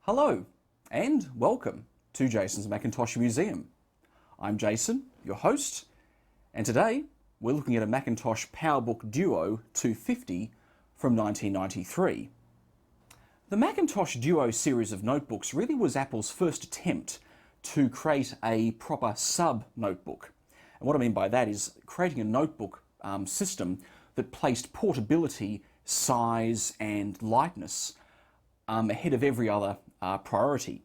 Hello and welcome to Jason's Macintosh Museum. I'm Jason, your host, and today we're looking at a Macintosh PowerBook Duo 250 from 1993. The Macintosh Duo series of notebooks really was Apple's first attempt to create a proper sub-notebook. And what I mean by that is creating a notebook system that placed portability, size and lightness ahead of every other priority.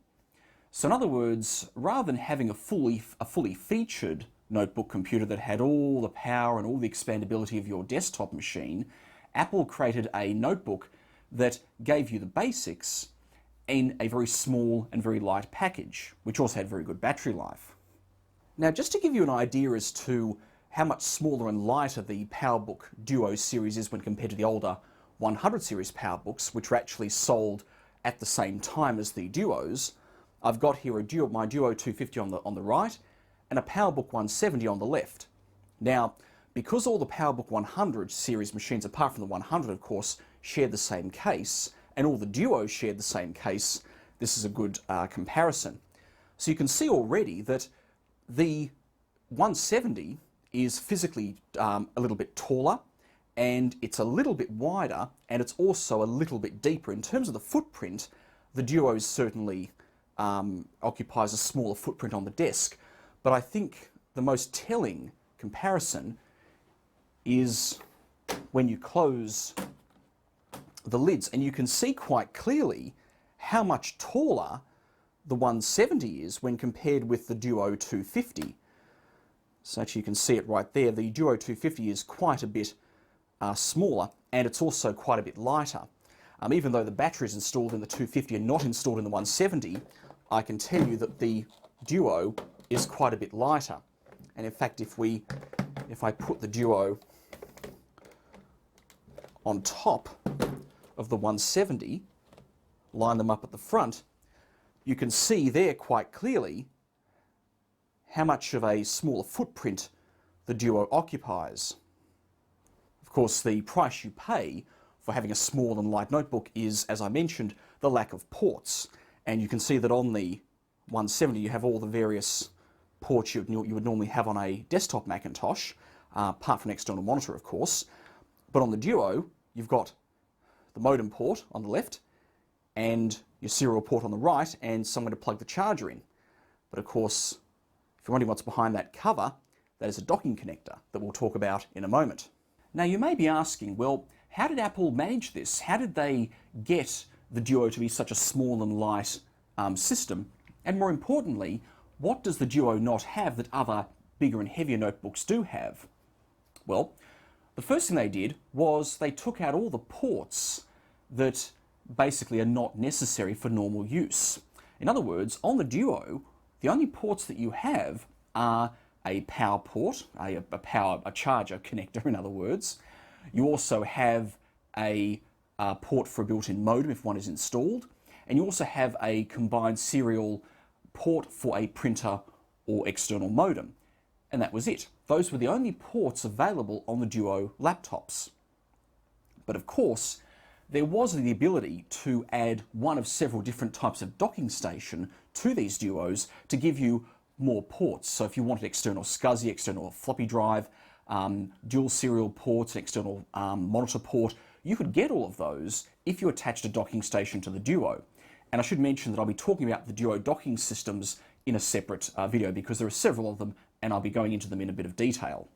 So in other words, rather than having a fully featured notebook computer that had all the power and all the expandability of your desktop machine, Apple created a notebook that gave you the basics in a very small and very light package, which also had very good battery life. Now, just to give you an idea as to how much smaller and lighter the PowerBook Duo series is when compared to the older 100 series PowerBooks, which were actually sold at the same time as the Duos, I've got here my Duo 250 on the right and a PowerBook 170 on the left. Now, because all the PowerBook 100 series machines, apart from the 100 of course, shared the same case, and all the Duos shared the same case, this is a good comparison. So you can see already that the 170 is physically a little bit taller, and it's a little bit wider, and it's also a little bit deeper. In terms of the footprint, the Duo certainly occupies a smaller footprint on the desk, but I think the most telling comparison is when you close the lids, and you can see quite clearly how much taller the 170 is when compared with the Duo 250. So actually you can see it right there. The Duo 250 is quite a bit smaller, and it's also quite a bit lighter. Even though the batteries installed in the 250 are not installed in the 170, I can tell you that the Duo is quite a bit lighter. And in fact, if I put the Duo on top of the 170, line them up at the front, you can see there quite clearly how much of a smaller footprint the Duo occupies. Of course, the price you pay for having a small and light notebook is, as I mentioned, the lack of ports. And you can see that on the 170 you have all the various ports you would normally have on a desktop Macintosh, apart from an external monitor of course. But on the Duo you've got the modem port on the left and your serial port on the right, and somewhere to plug the charger in. But of course, if you're wondering what's behind that cover, that is a docking connector that we'll talk about in a moment. Now you may be asking, well, how did Apple manage this? How did they get the Duo to be such a small and light system? And more importantly, what does the Duo not have that other bigger and heavier notebooks do have? Well, the first thing they did was they took out all the ports that basically are not necessary for normal use. In other words, on the Duo, the only ports that you have are a power port, a charger connector in other words. You also have a port for a built-in modem if one is installed, and you also have a combined serial port for a printer or external modem. And that was it. Those were the only ports available on the Duo laptops. But of course, there was the ability to add one of several different types of docking station to these Duos to give you more ports. So if you wanted external SCSI, external floppy drive, dual serial ports, an external monitor port, you could get all of those if you attached a docking station to the Duo. And I should mention that I'll be talking about the Duo docking systems in a separate video because there are several of them, and I'll be going into them in a bit of detail.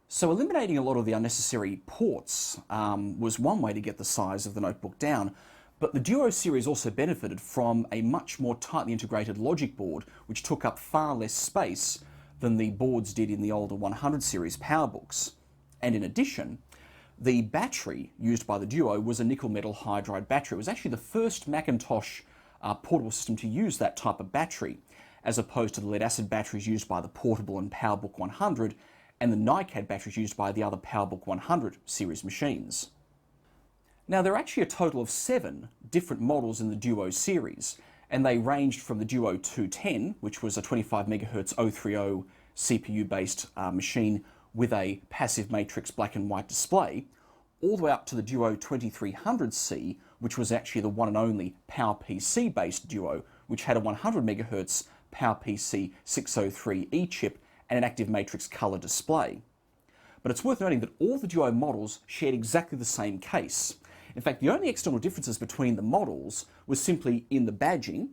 So eliminating a lot of the unnecessary ports was one way to get the size of the notebook down, but the Duo series also benefited from a much more tightly integrated logic board, which took up far less space than the boards did in the older 100 series PowerBooks. And in addition, the battery used by the Duo was a nickel metal hydride battery. It was actually the first Macintosh portable system to use that type of battery, as opposed to the lead acid batteries used by the portable and PowerBook 100 and the NiCad batteries used by the other PowerBook 100 series machines. Now, there are actually a total of 7 different models in the Duo series, and they ranged from the Duo 210, which was a 25 MHz 030 CPU-based machine with a passive matrix black and white display, all the way up to the Duo 2300C, which was actually the one and only PowerPC based Duo, which had a 100 MHz PowerPC 603E chip and an active matrix color display. But it's worth noting that all the Duo models shared exactly the same case. In fact, the only external differences between the models was simply in the badging,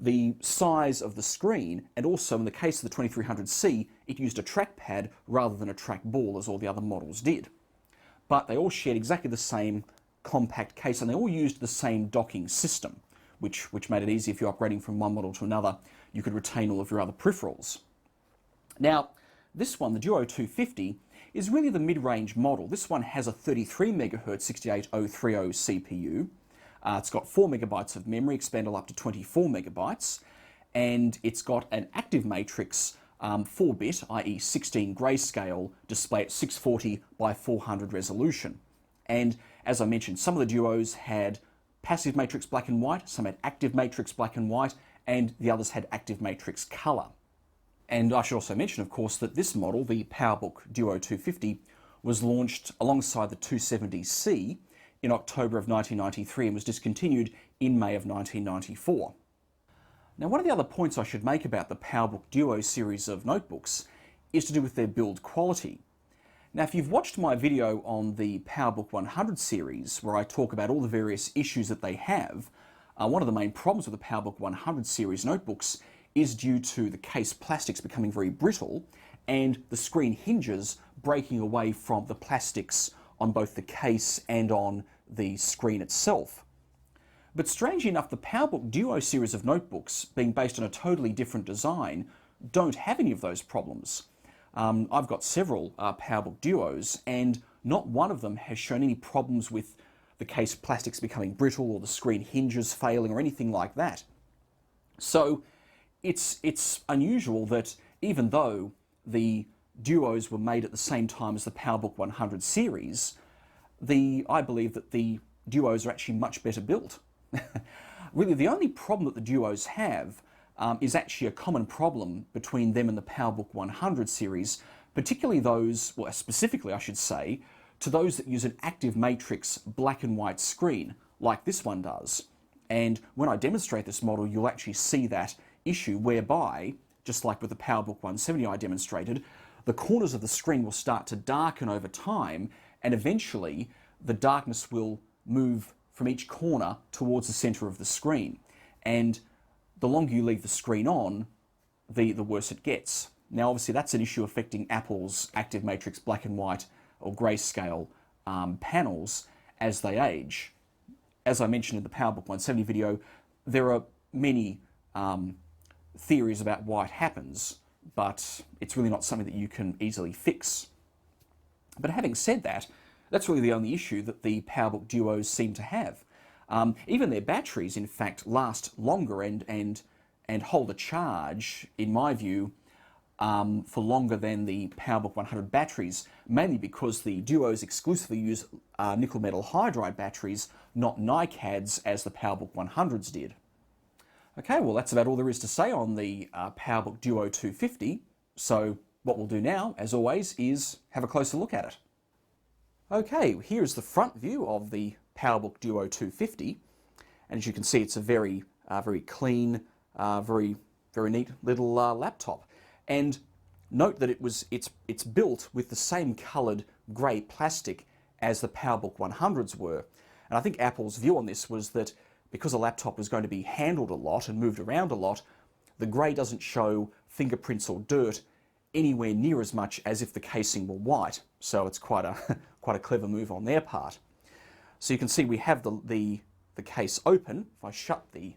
the size of the screen, and also in the case of the 2300C, it used a trackpad rather than a trackball as all the other models did. But they all shared exactly the same compact case, and they all used the same docking system, which made it easy if you're upgrading from one model to another, you could retain all of your other peripherals. Now, this one, the Duo 250, is really the mid-range model. This one has a 33 MHz 68030 CPU. It's got 4 MB of memory, expandable up to 24 MB, and it's got an active matrix 4-bit, i.e. 16 grayscale display at 640 by 400 resolution. And as I mentioned, some of the Duos had passive matrix black and white, some had active matrix black and white, and the others had active matrix color. And I should also mention, of course, that this model, the PowerBook Duo 250, was launched alongside the 270C in October of 1993 and was discontinued in May of 1994. Now, one of the other points I should make about the PowerBook Duo series of notebooks is to do with their build quality. Now, if you've watched my video on the PowerBook 100 series, where I talk about all the various issues that they have, one of the main problems with the PowerBook 100 series notebooks is due to the case plastics becoming very brittle and the screen hinges breaking away from the plastics on both the case and on the screen itself. But strangely enough, the PowerBook Duo series of notebooks, being based on a totally different design, don't have any of those problems. I've got several PowerBook Duos, and not one of them has shown any problems with the case plastics becoming brittle or the screen hinges failing or anything like that. So it's unusual that even though the Duos were made at the same time as the PowerBook 100 series, I believe that the Duos are actually much better built. Really, the only problem that the Duos have is actually a common problem between them and the PowerBook 100 series, particularly those, well, specifically I should say, to those that use an active matrix black and white screen, like this one does. And when I demonstrate this model, you'll actually see that issue whereby, just like with the PowerBook 170 I demonstrated, the corners of the screen will start to darken over time, and eventually the darkness will move from each corner towards the center of the screen. And the longer you leave the screen on, the worse it gets. Now, obviously, that's an issue affecting Apple's active matrix black and white or grayscale panels as they age. As I mentioned in the PowerBook 170 video, there are many theories about why it happens, but it's really not something that you can easily fix. But having said that, that's really the only issue that the PowerBook Duos seem to have. Even their batteries, in fact, last longer and hold a charge, in my view, for longer than the PowerBook 100 batteries, mainly because the Duos exclusively use nickel metal hydride batteries, not NiCads as the PowerBook 100s did. Okay, well, that's about all there is to say on the PowerBook Duo 250. So what we'll do now, as always, is have a closer look at it. Okay, here's the front view of the PowerBook Duo 250, and as you can see, it's a very clean, very neat little laptop. And note that it's built with the same coloured grey plastic as the PowerBook 100s were. And I think Apple's view on this was that because a laptop was going to be handled a lot and moved around a lot, the grey doesn't show fingerprints or dirt anywhere near as much as if the casing were white. So it's quite a clever move on their part. So you can see we have the case open. If I shut the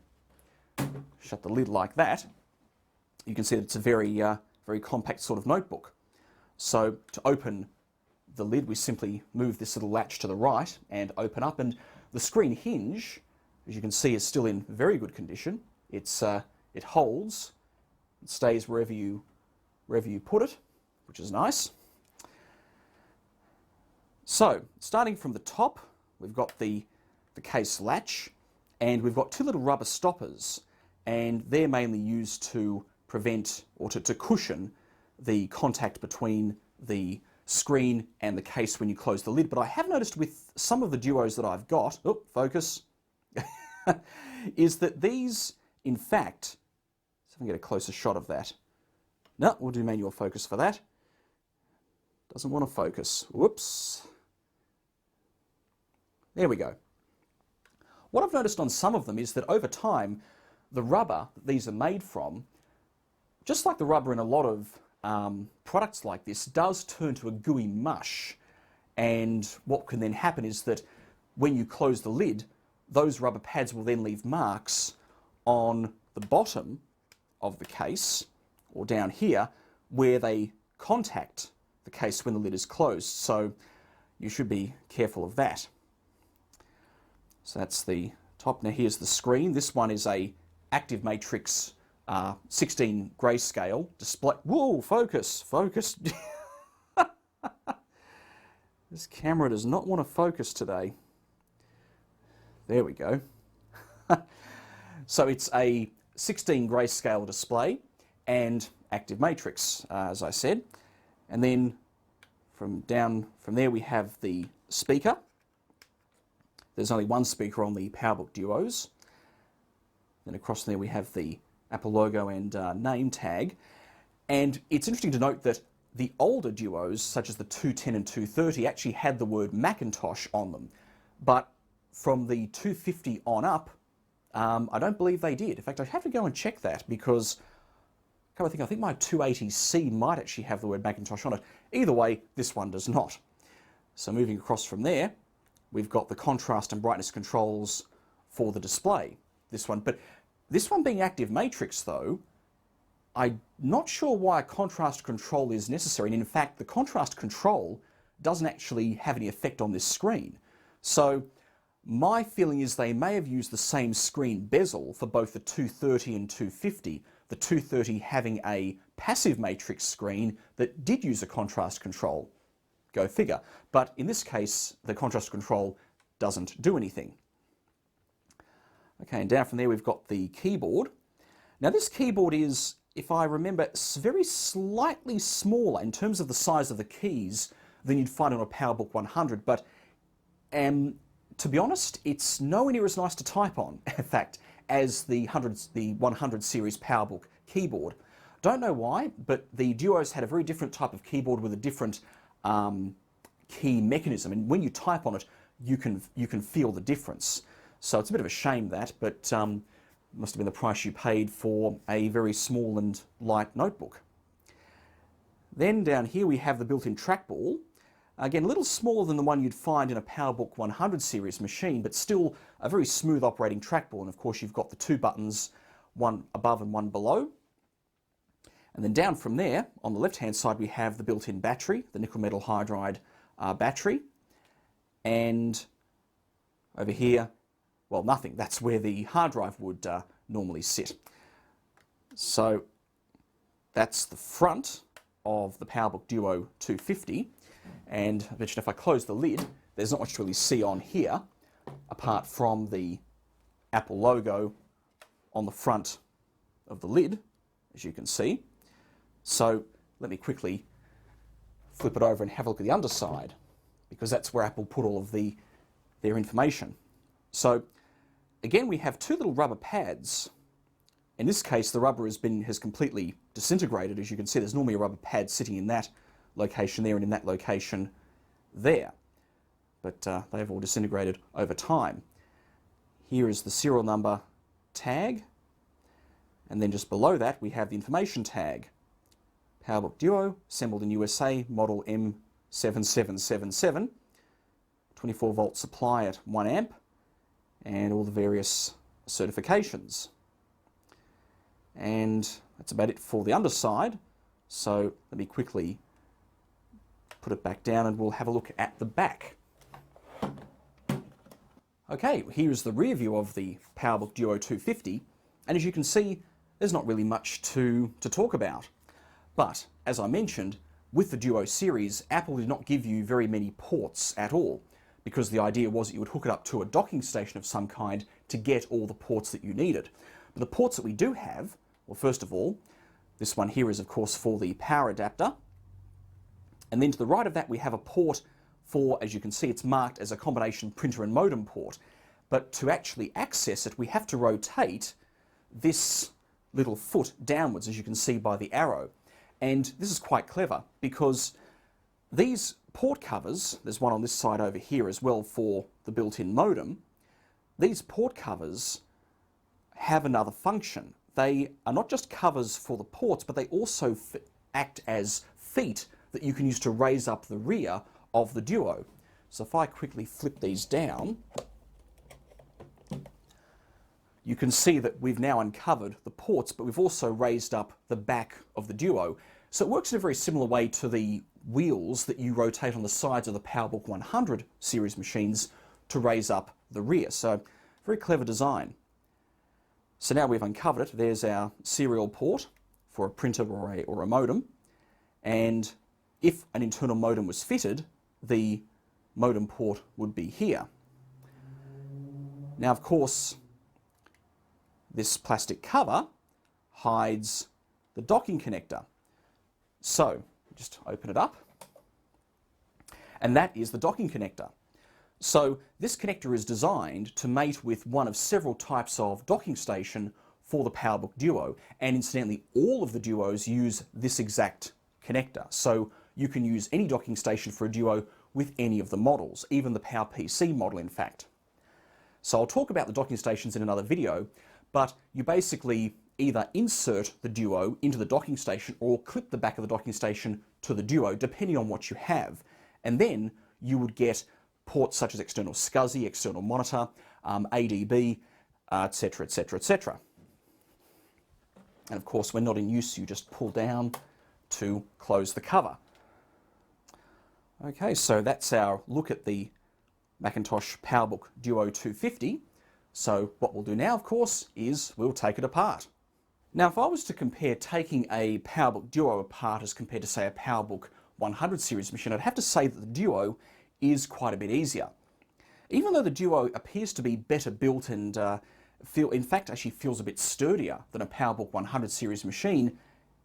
lid like that, you can see that it's a very compact sort of notebook. So to open the lid, we simply move this little latch to the right and open up, and the screen hinge, as you can see, is still in very good condition. It holds, it stays wherever you put it, which is nice. So, starting from the top, we've got the case latch, and we've got two little rubber stoppers, and they're mainly used to prevent or to cushion the contact between the screen and the case when you close the lid. But I have noticed with some of the Duos that I've got, focus, is that these, in fact, see if I can get a closer shot of that. No, we'll do manual focus for that. Doesn't want to focus. Whoops. There we go. What I've noticed on some of them is that over time, the rubber that these are made from, just like the rubber in a lot of products like this, does turn to a gooey mush. And what can then happen is that when you close the lid, those rubber pads will then leave marks on the bottom of the case, or down here, where they contact the case when the lid is closed. So you should be careful of that. So that's the top. Now here's the screen. This one is a active matrix 16 grayscale display. Whoa, focus, focus. This camera does not want to focus today. There we go. So it's a 16 grayscale display and active matrix, as I said. And then from there we have the speaker. There's only one speaker on the PowerBook Duos. Then across there we have the Apple logo and name tag. And it's interesting to note that the older Duos, such as the 210 and 230, actually had the word Macintosh on them. But from the 250 on up, I don't believe they did. In fact, I have to go and check that because I think my 280C might actually have the word Macintosh on it. Either way, this one does not. So moving across from there, we've got the contrast and brightness controls for the display. This one being active matrix though, I'm not sure why a contrast control is necessary. And in fact, the contrast control doesn't actually have any effect on this screen. So my feeling is they may have used the same screen bezel for both the 230 and 250, the 230 having a passive matrix screen that did use a contrast control. Go figure. But in this case, the contrast control doesn't do anything. Okay, and down from there we've got the keyboard. Now this keyboard is, if I remember, very slightly smaller in terms of the size of the keys than you'd find on a PowerBook 100, but to be honest, it's nowhere near as nice to type on, in fact, as the 100 series PowerBook keyboard. Don't know why, but the Duos had a very different type of keyboard with a different key mechanism, and when you type on it, you can feel the difference. So it's a bit of a shame that, but must have been the price you paid for a very small and light notebook. Then down here we have the built-in trackball. Again, a little smaller than the one you'd find in a PowerBook 100 series machine, but still a very smooth operating trackball. And of course you've got the two buttons, one above and one below. And then down from there, on the left-hand side, we have the built-in battery, the nickel metal hydride battery. And over here, well, nothing. That's where the hard drive would normally sit. So that's the front of the PowerBook Duo 250. And I mentioned if I close the lid, there's not much to really see on here, apart from the Apple logo on the front of the lid, as you can see. So let me quickly flip it over and have a look at the underside, because that's where Apple put all of their information. So again, we have two little rubber pads. In this case, the rubber has completely disintegrated. As you can see, there's normally a rubber pad sitting in that location there and in that location there. But they've all disintegrated over time. Here is the serial number tag. And then just below that, we have the information tag. PowerBook Duo, assembled in USA, model M7777. 24 volt supply at 1 amp. And all the various certifications. And that's about it for the underside. So let me quickly put it back down and we'll have a look at the back. Okay, here's the rear view of the PowerBook Duo 250, and as you can see, there's not really much to talk about. But, as I mentioned, with the Duo series, Apple did not give you very many ports at all, because the idea was that you would hook it up to a docking station of some kind to get all the ports that you needed. But the ports that we do have, well, first of all, this one here is of course for the power adapter. And then to the right of that we have a port for, as you can see, it's marked as a combination printer and modem port. But to actually access it, we have to rotate this little foot downwards, as you can see by the arrow. And this is quite clever because these port covers, there's one on this side over here as well for the built-in modem, these port covers have another function. They are not just covers for the ports, but they also act as feet that you can use to raise up the rear of the Duo. So if I quickly flip these down, you can see that we've now uncovered the ports, but we've also raised up the back of the Duo. So it works in a very similar way to the wheels that you rotate on the sides of the PowerBook 100 series machines to raise up the rear. So very clever design. So now we've uncovered it. There's our serial port for a printer or a modem. And if an internal modem was fitted, the modem port would be here. Now, of course, this plastic cover hides the docking connector. So just open it up. And that is the docking connector. So this connector is designed to mate with one of several types of docking station for the PowerBook Duo. And incidentally, all of the Duos use this exact connector. So you can use any docking station for a Duo with any of the models, even the PowerPC model, in fact. So I'll talk about the docking stations in another video, but you basically either insert the Duo into the docking station or clip the back of the docking station to the Duo, depending on what you have. And then you would get ports such as external SCSI, external monitor, ADB, etc., etc., etc. And of course, when not in use, you just pull down to close the cover. Okay, so that's our look at the Macintosh PowerBook Duo 250. So what we'll do now, of course, is we'll take it apart. Now, if I was to compare taking a PowerBook Duo apart as compared to, say, a PowerBook 100 series machine, I'd have to say that the Duo is quite a bit easier. Even though the Duo appears to be better built and in fact actually feels a bit sturdier than a PowerBook 100 series machine,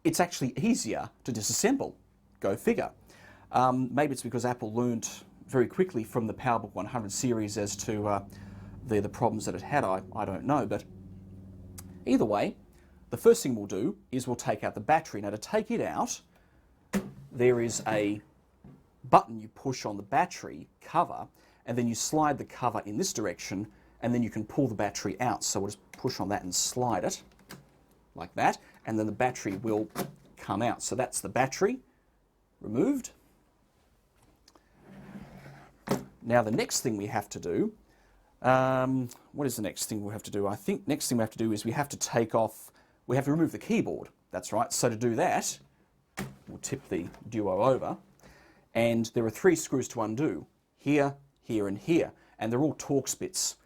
it's actually easier to disassemble. Go figure. Maybe it's because Apple learned very quickly from the PowerBook 100 series as to the problems that it had. I don't know, but either way, the first thing we'll do is we'll take out the battery. Now, to take it out, there is a button you push on the battery cover, and then you slide the cover in this direction, and then you can pull the battery out. So we'll just push on that and slide it like that, and then the battery will come out. So that's the battery removed. Now the next thing we have to do, what is the next thing we'll have to do? I think next thing we have to do is we have to remove the keyboard. That's right. So to do that, we'll tip the Duo over, and there are 3 screws to undo, here, here, and here, and they're all Torx bits.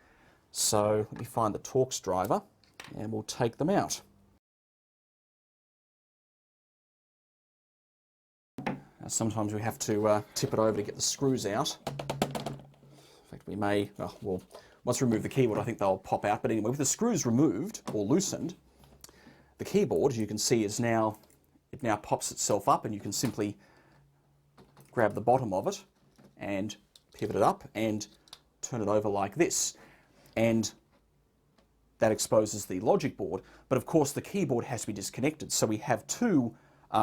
So let me find the Torx driver, and we'll take them out. Now, sometimes we have to tip it over to get the screws out. In fact, we may, well, once we remove the keyboard, I think they'll pop out. But anyway, with the screws removed or loosened, the keyboard, as you can see, it now pops itself up, and you can simply grab the bottom of it and pivot it up and turn it over like this. And that exposes the logic board. But of course, the keyboard has to be disconnected. So we have 2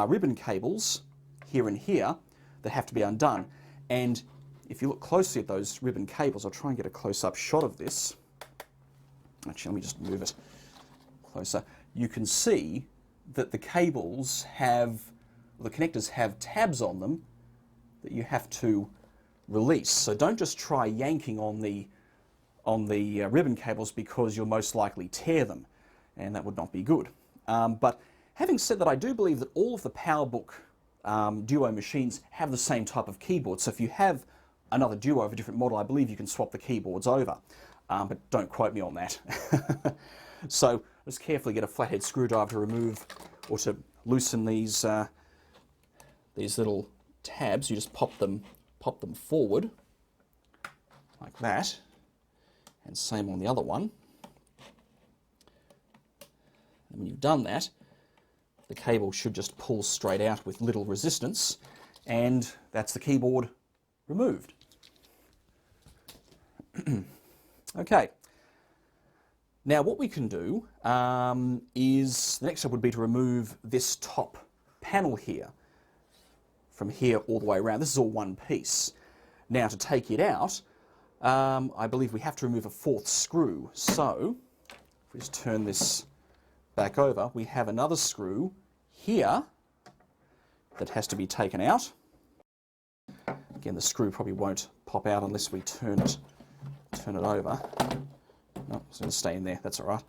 ribbon cables here and here that have to be undone. And if you look closely at those ribbon cables, I'll try and get a close-up shot of this. Actually, let me just move it closer. You can see that the cables the connectors have tabs on them that you have to release. So don't just try yanking on the ribbon cables, because you'll most likely tear them, and that would not be good. But having said that, I do believe that all of the PowerBook Duo machines have the same type of keyboard. So if you have another Duo of a different model, I believe you can swap the keyboards over. But don't quote me on that. So just carefully get a flathead screwdriver to remove or to loosen these little tabs. You just pop them forward like that, and same on the other one. And when you've done that, the cable should just pull straight out with little resistance, and that's the keyboard removed. Okay, Now what we can do is, the next step would be to remove this top panel here, from here all the way around. This is all one piece. Now to take it out, I believe we have to remove a fourth screw. So, if we just turn this back over, we have another screw here that has to be taken out. Again, the screw probably won't pop out unless we turn it over. No, it's going to stay in there, that's all right.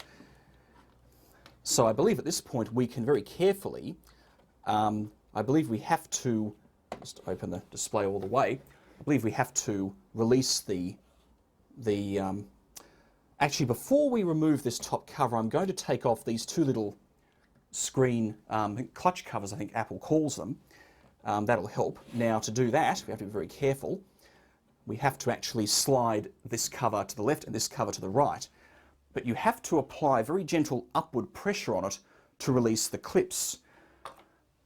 So I believe at this point we can very carefully, I believe we have to, just open the display all the way, I believe we have to release actually before we remove this top cover, I'm going to take off these two little screen clutch covers, I think Apple calls them. That'll help. Now to do that, we have to be very careful. We have to actually slide this cover to the left and this cover to the right. But you have to apply very gentle upward pressure on it to release the clips.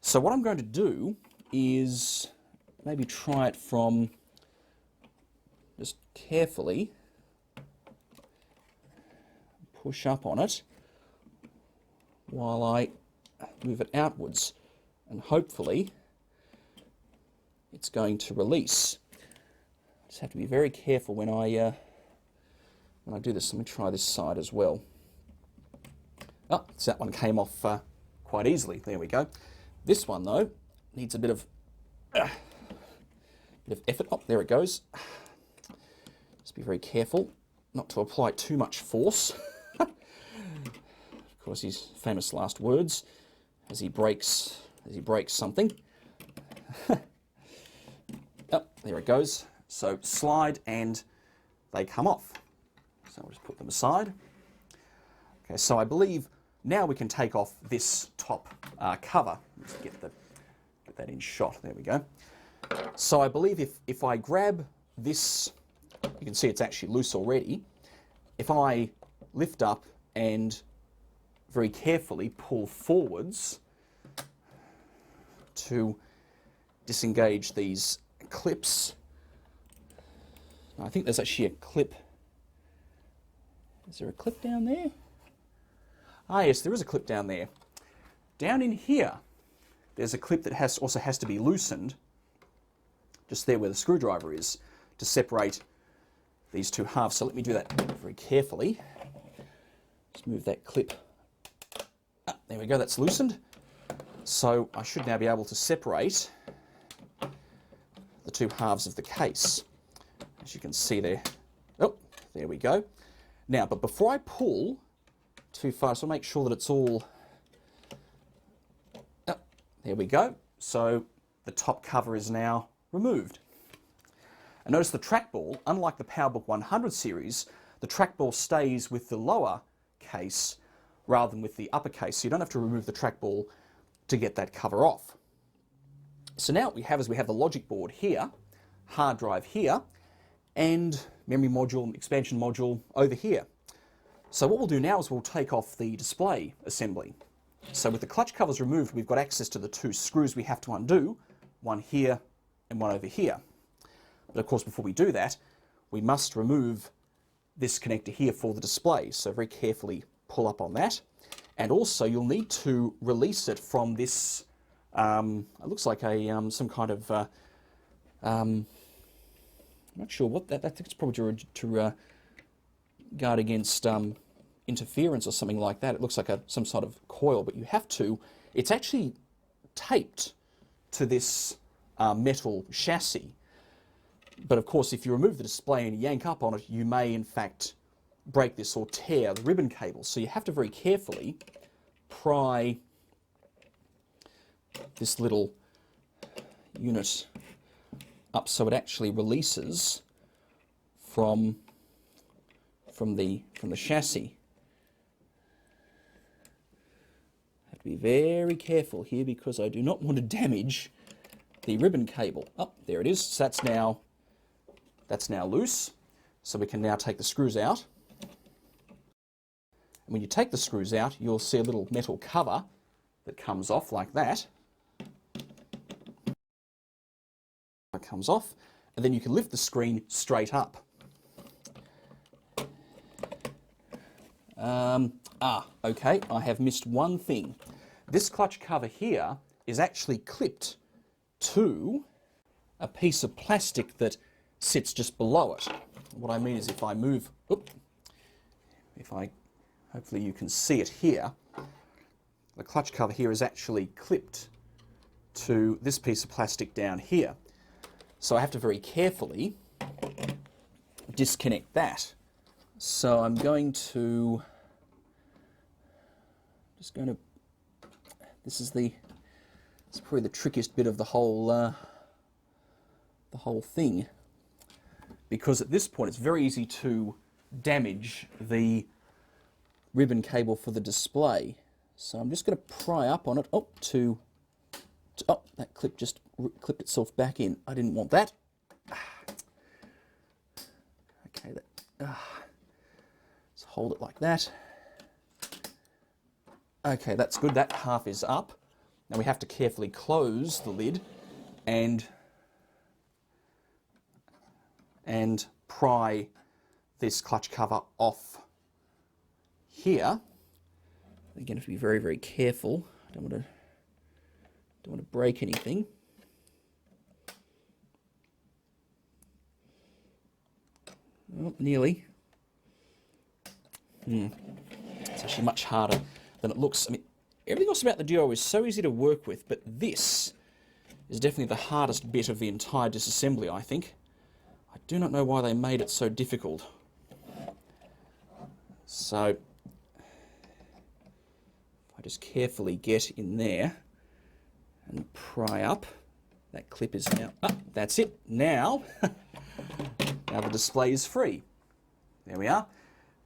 So what I'm going to do is maybe try it from just carefully push up on it while I move it outwards, and hopefully it's going to release. Just have to be very careful when I do this. Let me try this side as well. Oh, so that one came off quite easily. There we go. This one though needs a bit of effort. Oh, there it goes. Just be very careful not to apply too much force. Of course, his famous last words as he breaks something. Oh, there it goes. So slide and they come off. So we'll just put them aside. Okay, so I believe now we can take off this top cover. Let's get that in shot. There we go. So I believe if I grab this, you can see it's actually loose already. If I lift up and very carefully pull forwards to disengage these clips. I think there's actually a clip. Is there a clip down there? Ah yes, there is a clip down there. Down in here, there's a clip that also has to be loosened, just there where the screwdriver is, to separate these two halves. So let me do that very carefully. Just move that clip. Ah, there we go, that's loosened. So I should now be able to separate the two halves of the case. As you can see there. Oh, there we go. Now, but before I pull too far, so make sure that it's all... Oh, there we go. So the top cover is now removed. And notice the trackball, unlike the PowerBook 100 series, the trackball stays with the lower case rather than with the upper case. So you don't have to remove the trackball to get that cover off. So now what we have is we have the logic board here, hard drive here, and memory module, expansion module over here. So what we'll do now is we'll take off the display assembly. So with the clutch covers removed, we've got access to the two screws we have to undo, one here and one over here. But of course, before we do that, we must remove this connector here for the display. So very carefully pull up on that. And also you'll need to release it from this, it looks like a some kind of, I'm not sure what that, I think it's probably to guard against interference or something like that. It looks like some sort of coil, but you have to, it's actually taped to this metal chassis. But of course, if you remove the display and yank up on it, you may in fact break this or tear the ribbon cable. So you have to very carefully pry this little unit up so it actually releases from the chassis. I have to be very careful here because I do not want to damage the ribbon cable. Oh, there it is. So that's now loose. So we can now take the screws out. And when you take the screws out, you'll see a little metal cover that comes off like that. It comes off, and then you can lift the screen straight up. Okay, I have missed one thing. This clutch cover here is actually clipped to a piece of plastic that sits just below it. What I mean is if I move, hopefully you can see it here, the clutch cover here is actually clipped to this piece of plastic down here. So I have to very carefully disconnect that. So I'm going to, this is probably the trickiest bit of the whole thing, because at this point it's very easy to damage the ribbon cable for the display. So I'm just going to pry up on it. Oh, that clip just clipped itself back in. I didn't want that. Okay, let's hold it like that. Okay, that's good. That half is up. Now we have to carefully close the lid and pry this clutch cover off here. Again, have to be very, very careful. I don't want to break anything. Oh, nearly. It's actually much harder than it looks. I mean, everything else about the Duo is so easy to work with, but this is definitely the hardest bit of the entire disassembly, I think. I do not know why they made it so difficult. So, if I just carefully get in there and pry up, that clip is now up. That's it. Now, now the display is free. There we are.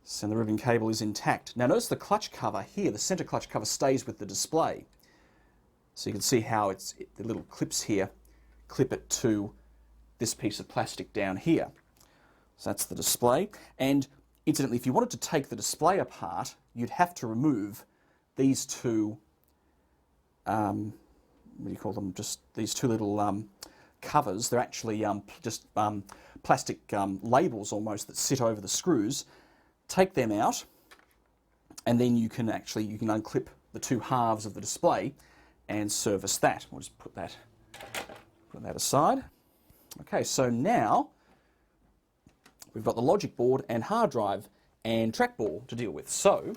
So the ribbon cable is intact. Now notice the clutch cover here, the center clutch cover stays with the display. So you can see how the little clips here clip it to this piece of plastic down here. So that's the display. And incidentally, if you wanted to take the display apart, you'd have to remove these two, what do you call them, just these two little covers. They're actually just plastic labels almost that sit over the screws. Take them out, and then you can unclip the two halves of the display and service that. We'll just put that aside. Okay, so now we've got the logic board and hard drive and trackball to deal with. So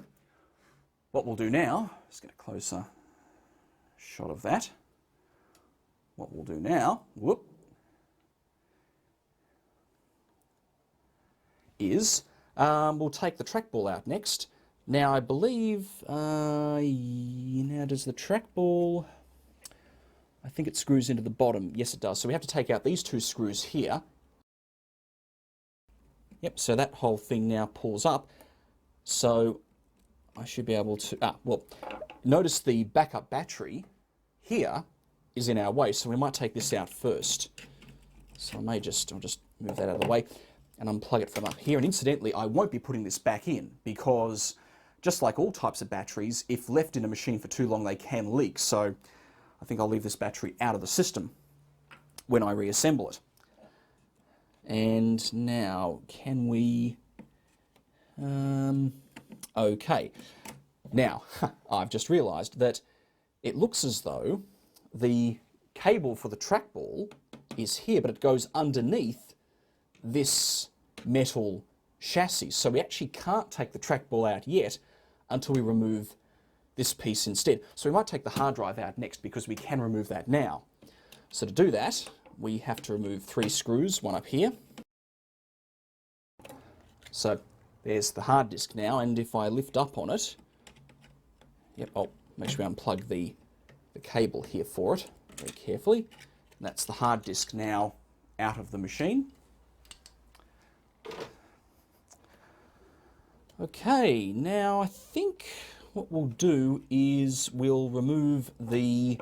what we'll do now, let's get a closer shot of that. What we'll do now, is we'll take the trackball out next. Now I believe, now does the trackball, I think it screws into the bottom. Yes, it does. So we have to take out these two screws here. Yep, so that whole thing now pulls up. So I should be able to, notice the backup battery here is in our way, so we might take this out first. So I'll just move that out of the way and unplug it from up here. And incidentally, I won't be putting this back in because just like all types of batteries, if left in a machine for too long, they can leak. So I think I'll leave this battery out of the system when I reassemble it. And now, can we... okay. Now, I've just realised that it looks as though the cable for the trackball is here, but it goes underneath this metal chassis. So we actually can't take the trackball out yet until we remove this piece instead. So we might take the hard drive out next because we can remove that now. So to do that, we have to remove 3 screws, one up here. So there's the hard disk now, and if I lift up on it, yep, I'll make sure we unplug the cable here for it very carefully. And that's the hard disk now out of the machine. Okay, now I think what we'll do is we'll remove the,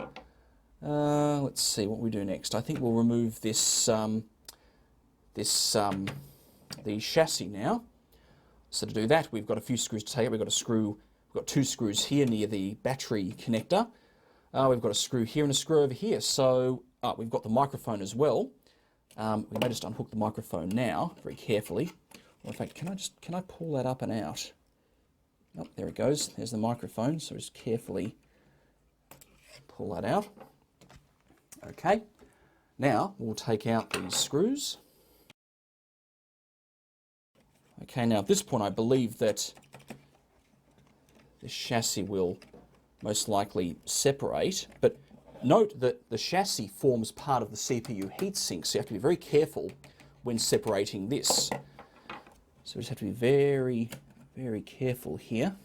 let's see what we do next. I think we'll remove this, the chassis now. So to do that, we've got a few screws to take out. We've got 2 screws here near the battery connector. We've got a screw here and a screw over here. So we've got the microphone as well. We may just unhook the microphone now, very carefully. Well, in fact, can I pull that up and out? Oh, there it goes. There's the microphone. So just carefully pull that out. Okay. Now we'll take out these screws. Okay, now at this point I believe that the chassis will most likely separate, but note that the chassis forms part of the CPU heatsink, so you have to be very careful when separating this. So we just have to be very, very careful here.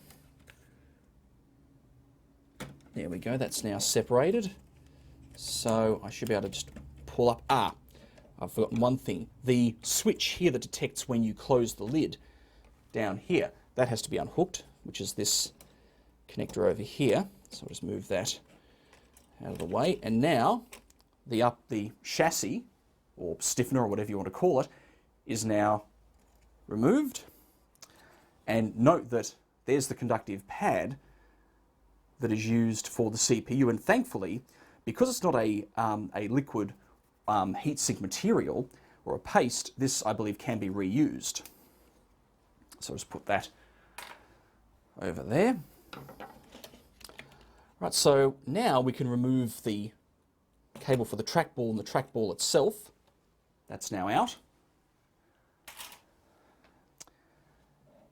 There we go, that's now separated. So I should be able to just pull up. Ah, I've forgotten one thing. The switch here that detects when you close the lid down here, that has to be unhooked, which is this connector over here. So I'll just move that out of the way. And now the chassis, or stiffener, or whatever you want to call it, is now removed. And note that there's the conductive pad that is used for the CPU. And thankfully, because it's not a liquid heatsink material or a paste, this, I believe, can be reused. So I'll just put that over there. Right, so now we can remove the cable for the trackball and the trackball itself. That's now out.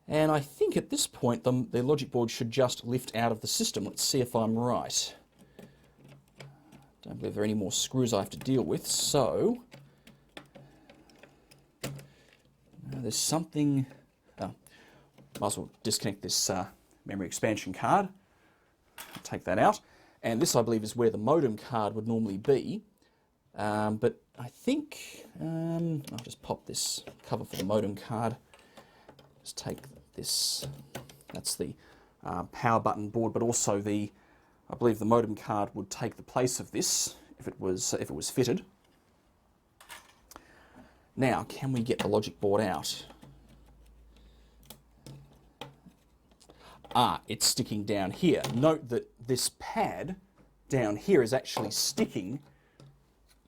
And I think at this point the logic board should just lift out of the system. Let's see if I'm right. Don't believe there are any more screws I have to deal with, so there's something. Oh, might as well disconnect this memory expansion card. Take that out, and this I believe is where the modem card would normally be, but I think I'll just pop this cover for the modem card. Just take this. That's the power button board, but also I believe the modem card would take the place of this if it was fitted. Now, can we get the logic board out? Ah, it's sticking down here. Note that this pad down here is actually sticking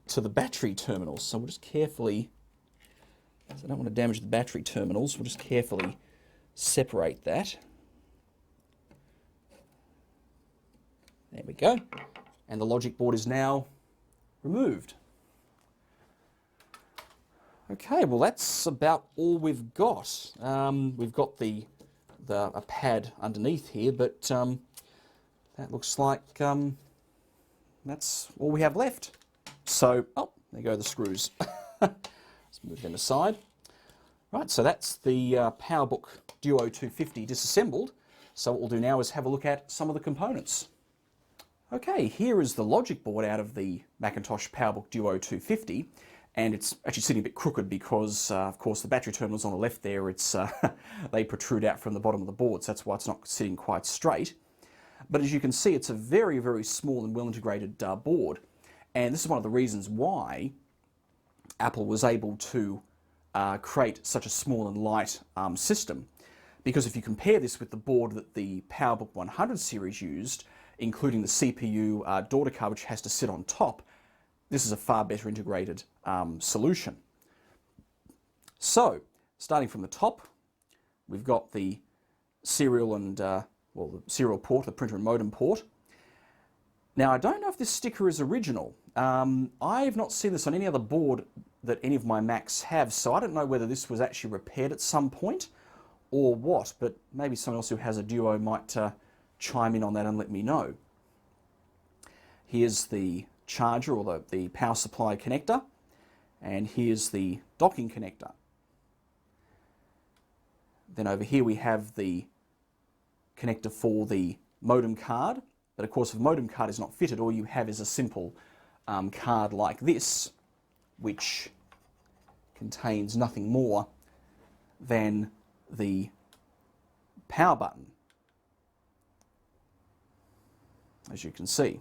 to the battery terminals. So we'll just carefully, because I don't want to damage the battery terminals, we'll just carefully separate that. There we go. And the logic board is now removed. Okay, well that's about all we've got. We've got a pad underneath here, but that looks like that's all we have left. So, oh, there go the screws. Let's move them aside. Right, so that's the PowerBook Duo 250 disassembled. So what we'll do now is have a look at some of the components. Okay, here is the logic board out of the Macintosh PowerBook Duo 250. And it's actually sitting a bit crooked because, of course, the battery terminals on the left there, they protrude out from the bottom of the board, so that's why it's not sitting quite straight. But as you can see, it's a very, very small and well-integrated board. And this is one of the reasons why Apple was able to create such a small and light system. Because if you compare this with the board that the PowerBook 100 series used, including the CPU daughter card, which has to sit on top, this is a far better integrated solution. So, starting from the top, we've got the serial and, the serial port, the printer and modem port. Now, I don't know if this sticker is original. I've not seen this on any other board that any of my Macs have, so I don't know whether this was actually repaired at some point or what, but maybe someone else who has a Duo might chime in on that and let me know. Here's the charger, or the power supply connector, and here's the docking connector. Then over here we have the connector for the modem card, but of course if the modem card is not fitted, all you have is a simple card like this, which contains nothing more than the power button, as you can see.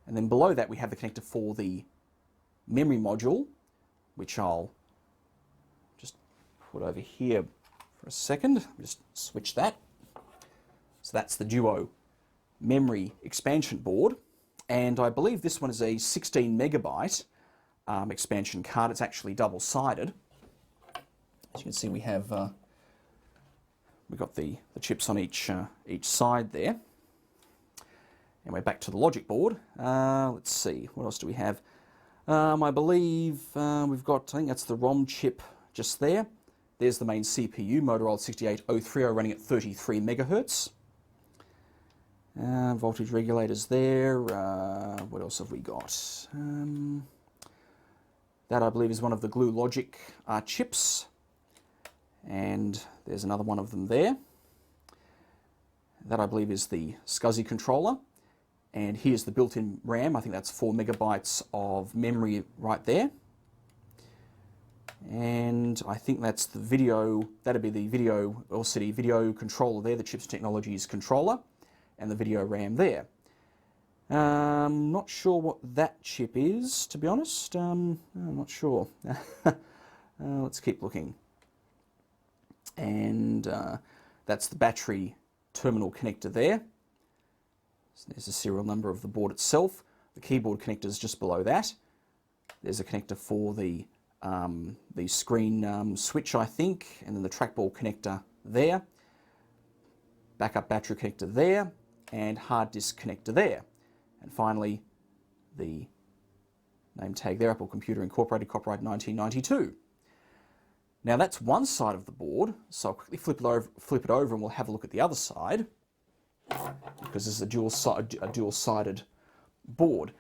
And then below that we have the connector for the memory module, which I'll just put over here for a second. Just switch that. So that's the Duo memory expansion board. And I believe this one is a 16 megabyte expansion card. It's actually double-sided. As you can see, we have We've got the chips on each side there. Anyway, back to the logic board. Let's see, what else do we have? I believe we've got, I think that's the ROM chip just there. There's the main CPU, Motorola 68030, running at 33 megahertz. Voltage regulators there. What else have we got? That I believe is one of the Glue Logic chips. And there's another one of them there. That I believe is the SCSI controller. And here's the built-in RAM. I think that's 4 megabytes of memory right there. And I think that's the video, that'd be the video LCD video controller there, the Chips Technologies controller, and the video RAM there. Not sure what that chip is, to be honest. I'm not sure. Let's keep looking. And that's the battery terminal connector there. So there's the serial number of the board itself. The keyboard connector is just below that. There's a connector for the screen switch, I think, and then the trackball connector there. Backup battery connector there, and hard disk connector there. And finally, the name tag there, Apple Computer Incorporated, copyright 1992. Now that's one side of the board, so I'll quickly flip it over and we'll have a look at the other side, because this is a dual-sided board.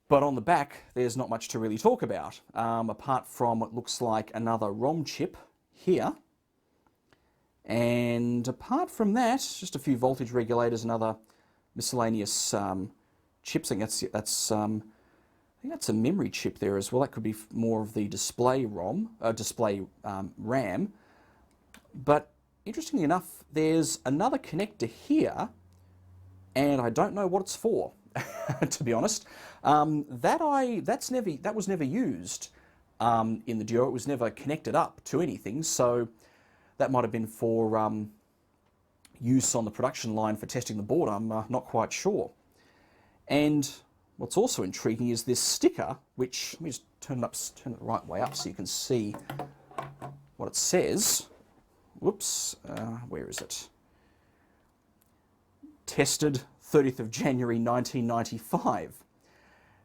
But on the back, there's not much to really talk about, apart from what looks like another ROM chip here. And apart from that, just a few voltage regulators and other miscellaneous chips. I think that's a memory chip there as well. That could be more of the display RAM. But interestingly enough, there's another connector here, and I don't know what it's for, to be honest. That was never used in the Duo. It was never connected up to anything, so that might have been for use on the production line for testing the board. I'm not quite sure. And what's also intriguing is this sticker, which, let me just turn it the right way up so you can see what it says. Whoops, where is it? Tested 30th of January 1995.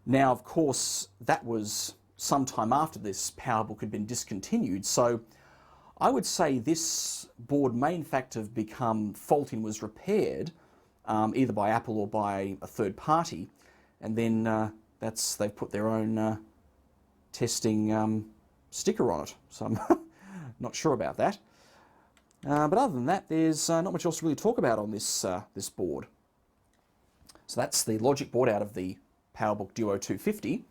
Now, of course, that was sometime after this PowerBook had been discontinued, so I would say this board may in fact have become faulty and was repaired, either by Apple or by a third party, and then they've put their own testing sticker on it, so I'm not sure about that. But other than that, there's not much else to really talk about on this board. So that's the logic board out of the PowerBook Duo 250.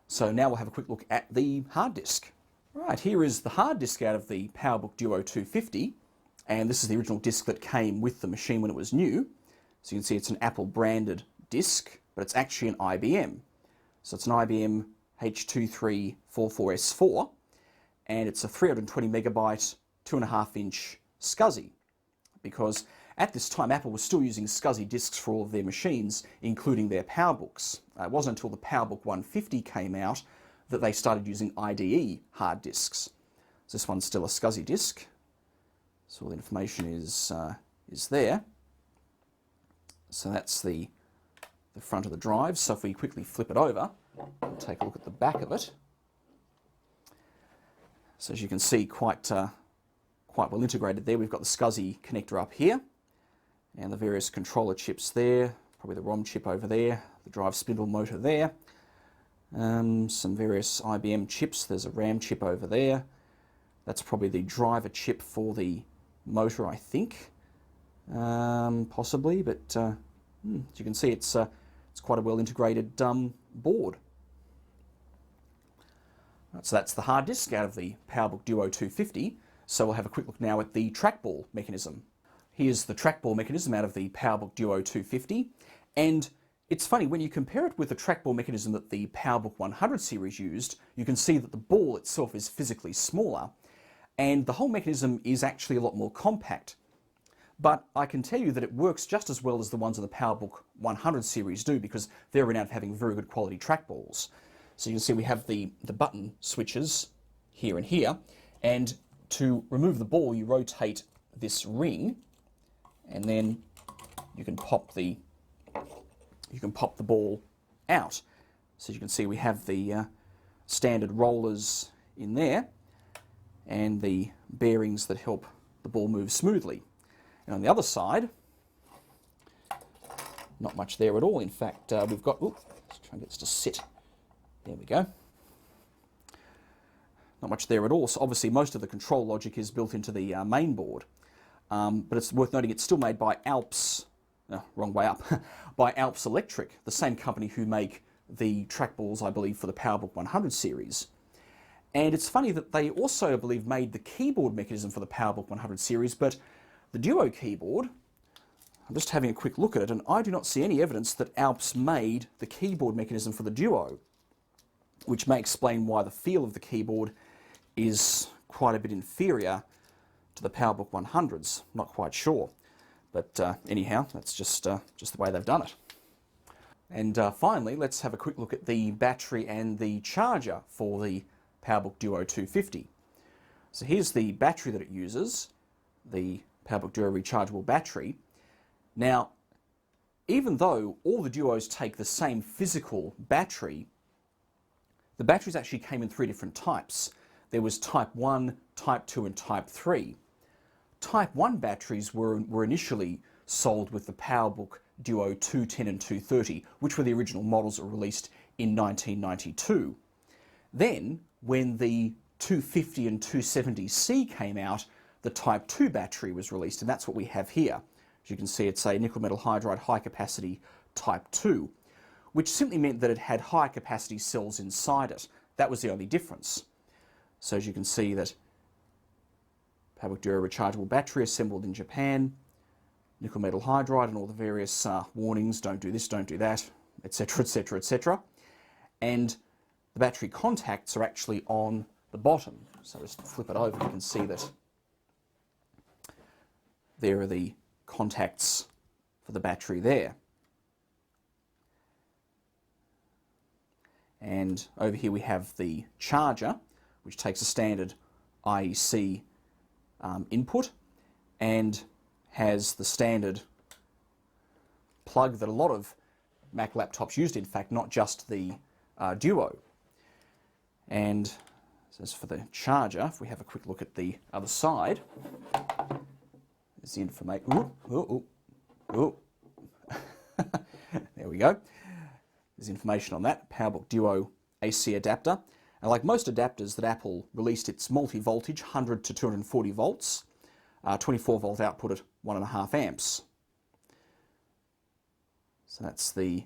So now we'll have a quick look at the hard disk. Right, here is the hard disk out of the PowerBook Duo 250, and this is the original disk that came with the machine when it was new. So you can see it's an Apple branded disk, but it's actually an IBM. So it's an IBM H2344S4, and it's a 320 megabyte, 2.5-inch SCSI, because at this time Apple was still using SCSI disks for all of their machines, including their PowerBooks. It wasn't until the PowerBook 150 came out that they started using IDE hard disks. So this one's still a SCSI disk, so all the information is there. So that's the front of the drive. So if we quickly flip it over, we'll take a look at the back of it. So as you can see, quite well integrated there. We've got the SCSI connector up here, and the various controller chips there, probably the ROM chip over there, the drive spindle motor there, some various IBM chips. There's a RAM chip over there. That's probably the driver chip for the motor, I think, possibly, but as you can see, it's quite a well integrated board. Right, so that's the hard disk out of the PowerBook Duo 250. So we'll have a quick look now at the trackball mechanism. Here's the trackball mechanism out of the PowerBook Duo 250, and it's funny, when you compare it with the trackball mechanism that the PowerBook 100 series used, you can see that the ball itself is physically smaller, and the whole mechanism is actually a lot more compact. But I can tell you that it works just as well as the ones in the PowerBook 100 series do, because they're renowned for having very good quality trackballs. So you can see we have the button switches here and here, and to remove the ball, you rotate this ring, and then you can pop the ball out. So you can see we have the standard rollers in there and the bearings that help the ball move smoothly. And on the other side, not much there at all. In fact, we've got, let's try and get this to sit. There we go. Not much there at all. So obviously most of the control logic is built into the main board. But it's worth noting it's still made by Alps, wrong way up, by Alps Electric, the same company who make the trackballs, I believe, for the PowerBook 100 series. And it's funny that they also, I believe, made the keyboard mechanism for the PowerBook 100 series, but the Duo keyboard, I'm just having a quick look at it, and I do not see any evidence that Alps made the keyboard mechanism for the Duo, which may explain why the feel of the keyboard is quite a bit inferior to the PowerBook 100s. Not quite sure. But anyhow, that's just the way they've done it. And finally, let's have a quick look at the battery and the charger for the PowerBook Duo 250. So here's the battery that it uses, the PowerBook Duo rechargeable battery. Now, even though all the Duos take the same physical battery, the batteries actually came in 3 different types. There was Type 1, Type 2 and Type 3. Type 1 batteries were initially sold with the PowerBook Duo 210 and 230, which were the original models that were released in 1992. Then, when the 250 and 270C came out, the Type 2 battery was released, and that's what we have here. As you can see, it's a nickel metal hydride high capacity Type 2, which simply meant that it had high capacity cells inside it. That was the only difference. So as you can see, that PowerBook Duo rechargeable battery assembled in Japan, nickel metal hydride and all the various warnings, don't do this, don't do that, etc, etc, etc. And the battery contacts are actually on the bottom. So just flip it over, you can see that there are the contacts for the battery there. And over here we have the charger, which takes a standard IEC input and has the standard plug that a lot of Mac laptops used, in fact, not just the Duo. And as for the charger, if we have a quick look at the other side, there's the information. There we go. There's information on that. PowerBook Duo AC adapter. And like most adapters that Apple released, it's multi-voltage, 100 to 240 volts, 24 volt output at 1.5 amps. So that's the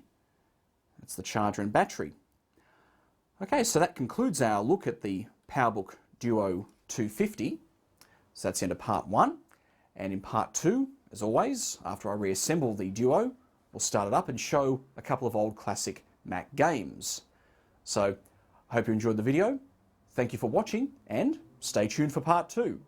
charger and battery. Okay, so that concludes our look at the PowerBook Duo 250. So that's the end of part 1. And in part 2, as always, after I reassemble the Duo, we'll start it up and show a couple of old classic Mac games. So I hope you enjoyed the video. Thank you for watching and stay tuned for part 2.